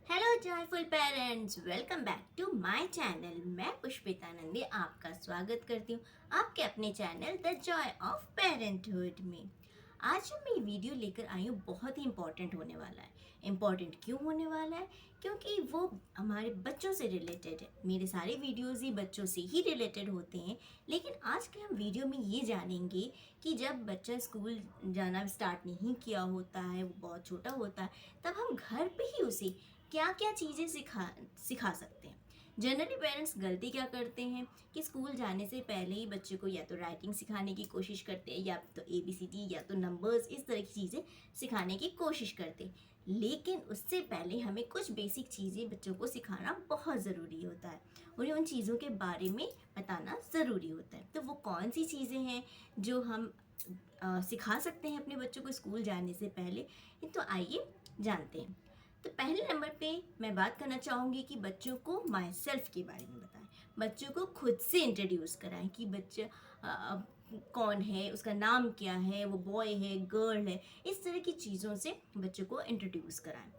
Hello joyful parents, welcome back to my channel. मैं पुष्पिता नंदी आपका स्वागत करती हूँ आपके अपने channel the joy of parenthood में। आज जो मैं वीडियो लेकर आई हूँ बहुत ही इम्पोर्टेंट होने वाला है। इम्पोर्टेंट क्यों होने वाला है? क्योंकि वो हमारे बच्चों से रिलेटेड है। मेरे सारे वीडियोस ही बच्चों से ही रिलेटेड होते हैं, लेकिन आज के हम वीडियो में ये जानेंगे कि जब बच्चा स्कूल जाना स्टार्ट नहीं किया होता है, वो बहुत छोटा होता है, तब हम घर पे ही उसे क्या क्या चीज़ें सिखा सकते हैं। जनरली पेरेंट्स गलती क्या करते हैं कि स्कूल जाने से पहले ही बच्चे को या तो राइटिंग सिखाने की कोशिश करते हैं, या तो ABCD या तो नंबर्स, इस तरह की चीज़ें सिखाने की कोशिश करते हैं। लेकिन उससे पहले हमें कुछ बेसिक चीज़ें बच्चों को सिखाना बहुत ज़रूरी होता है। उन्हें उन चीज़ों के बारे में बताना ज़रूरी होता है। तो वो कौन सी चीज़ें हैं जो हम सिखा सकते हैं अपने बच्चों को स्कूल जाने से पहले? तो आइए जानते हैं। तो पहले नंबर पे मैं बात करना चाहूँगी कि बच्चों को माई सेल्फ के बारे में बताएं। बच्चों को खुद से इंट्रोड्यूस कराएं कि बच्चा कौन है, उसका नाम क्या है, वो बॉय है, गर्ल है, इस तरह की चीज़ों से बच्चों को इंट्रोड्यूस कराएं।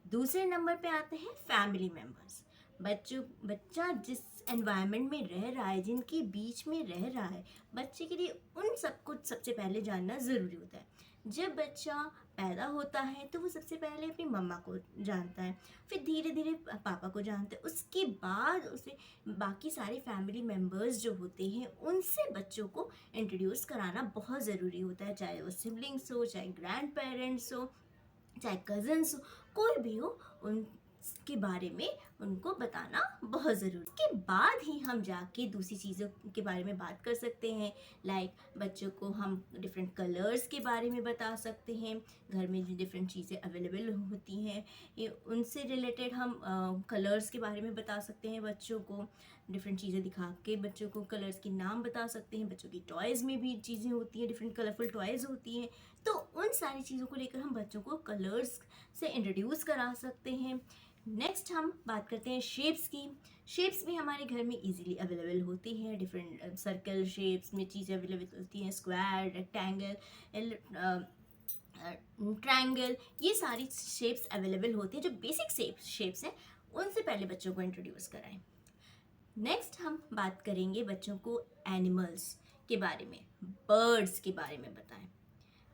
दूसरे नंबर पे आते हैं फैमिली मेम्बर्स। बच्चा जिस एनवायरनमेंट में रह रहा है, जिनके बीच में रह रहा है, बच्चे के लिए उन सब कुछ सबसे पहले जानना ज़रूरी होता है। जब बच्चा पैदा होता है तो वो सबसे पहले अपनी मम्मा को जानता है, फिर धीरे धीरे पापा को जानता है, उसके बाद उसे बाकी सारे फैमिली मेम्बर्स जो होते हैं उनसे बच्चों को इंट्रोड्यूस कराना बहुत ज़रूरी होता है। चाहे वो सिबलिंग्स हो, चाहे ग्रैंड पेरेंट्स हो, चाहे कज़न्स हो, कोई भी हो, उनके बारे में उनको बताना बहुत ज़रूरी। उसके बाद ही हम जाके दूसरी चीज़ों के बारे में बात कर सकते हैं। लाइक बच्चों को हम डिफरेंट कलर्स के बारे में बता सकते हैं। घर में जो डिफरेंट चीज़ें अवेलेबल होती हैं, ये उनसे रिलेटेड हम कलर्स के बारे में बता सकते हैं। बच्चों को डिफरेंट चीज़ें दिखा के बच्चों को कलर्स के नाम बता सकते हैं। बच्चों की टॉयज़ में भी चीज़ें होती हैं, डिफरेंट कलरफुल टॉयज़ होती हैं, तो उन सारी चीज़ों को लेकर हम बच्चों को कलर्स से इंट्रोड्यूस करा सकते हैं। नेक्स्ट हम बात करते हैं शेप्स की। शेप्स भी हमारे घर में इजीली अवेलेबल होती हैं। डिफरेंट सर्कल शेप्स में चीज़ें अवेलेबल होती हैं, स्क्वायर, रेक्टेंगल, ट्रायंगल, ये सारी शेप्स अवेलेबल होती हैं। जो बेसिक शेप्स हैं उनसे पहले बच्चों को इंट्रोड्यूस कराएं। नेक्स्ट हम बात करेंगे बच्चों को एनिमल्स के बारे में, बर्ड्स के बारे में बताएं।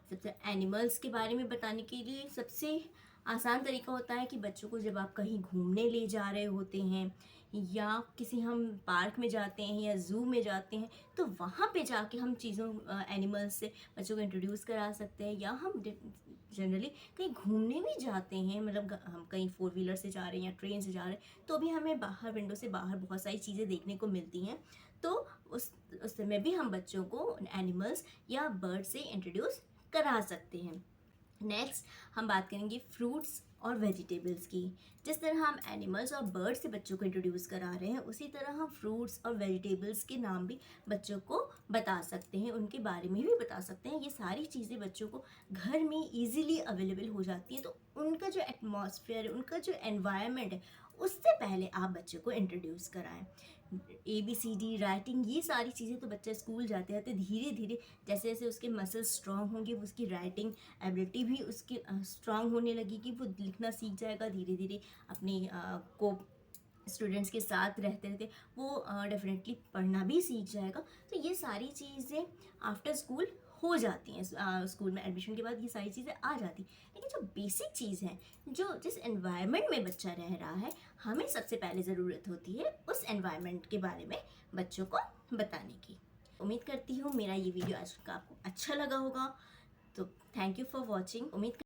सबसे एनिमल्स के बारे में बताने के लिए सबसे आसान तरीका होता है कि बच्चों को जब आप कहीं घूमने ले जा रहे होते हैं, या किसी हम पार्क में जाते हैं या ज़ू में जाते हैं, तो वहाँ पे जाके हम चीज़ों एनिमल्स से बच्चों को इंट्रोड्यूस करा सकते हैं। या हम जनरली कहीं घूमने भी जाते हैं, मतलब हम कहीं 4 व्हीलर से जा रहे हैं या ट्रेन से जा रहे हैं, तो भी हमें बाहर विंडो से बाहर बहुत सारी चीज़ें देखने को मिलती हैं। तो उस समय भी हम बच्चों को एनिमल्स या बर्ड से इंट्रोड्यूस करा सकते हैं। नेक्स्ट हम बात करेंगे फ्रूट्स और वेजिटेबल्स की। जिस तरह हम एनिमल्स और बर्ड्स से बच्चों को इंट्रोड्यूस करा रहे हैं, उसी तरह हम फ्रूट्स और वेजिटेबल्स के नाम भी बच्चों को बता सकते हैं, उनके बारे में भी बता सकते हैं। ये सारी चीज़ें बच्चों को घर में इजीली अवेलेबल हो जाती हैं। तो उनका जो एटमॉस्फेयर है, उनका जो एनवायरनमेंट है, उससे पहले आप बच्चों को इंट्रोड्यूस कराएं। ABCD, राइटिंग, ये सारी चीज़ें तो बच्चा स्कूल जाते जाते धीरे धीरे जैसे जैसे उसके मसल्स स्ट्रांग होंगे, उसकी राइटिंग एबिलिटी भी उसकी स्ट्रांग होने लगेगी। वो लिखना सीख जाएगा धीरे धीरे। अपने को स्टूडेंट्स के साथ रहते रहते वो डेफिनेटली पढ़ना भी सीख जाएगा। तो ये सारी चीज़ें आफ्टर स्कूल हो जाती हैं। स्कूल में एडमिशन के बाद ये सारी चीज़ें आ जाती। लेकिन जो बेसिक चीज़ है, जो जिस एनवायरनमेंट में बच्चा रह रहा है, हमें सबसे पहले ज़रूरत होती है उस एनवायरनमेंट के बारे में बच्चों को बताने की। उम्मीद करती हूँ मेरा ये वीडियो आज का आपको अच्छा लगा होगा। तो थैंक यू फॉर वॉचिंग। उम्मीद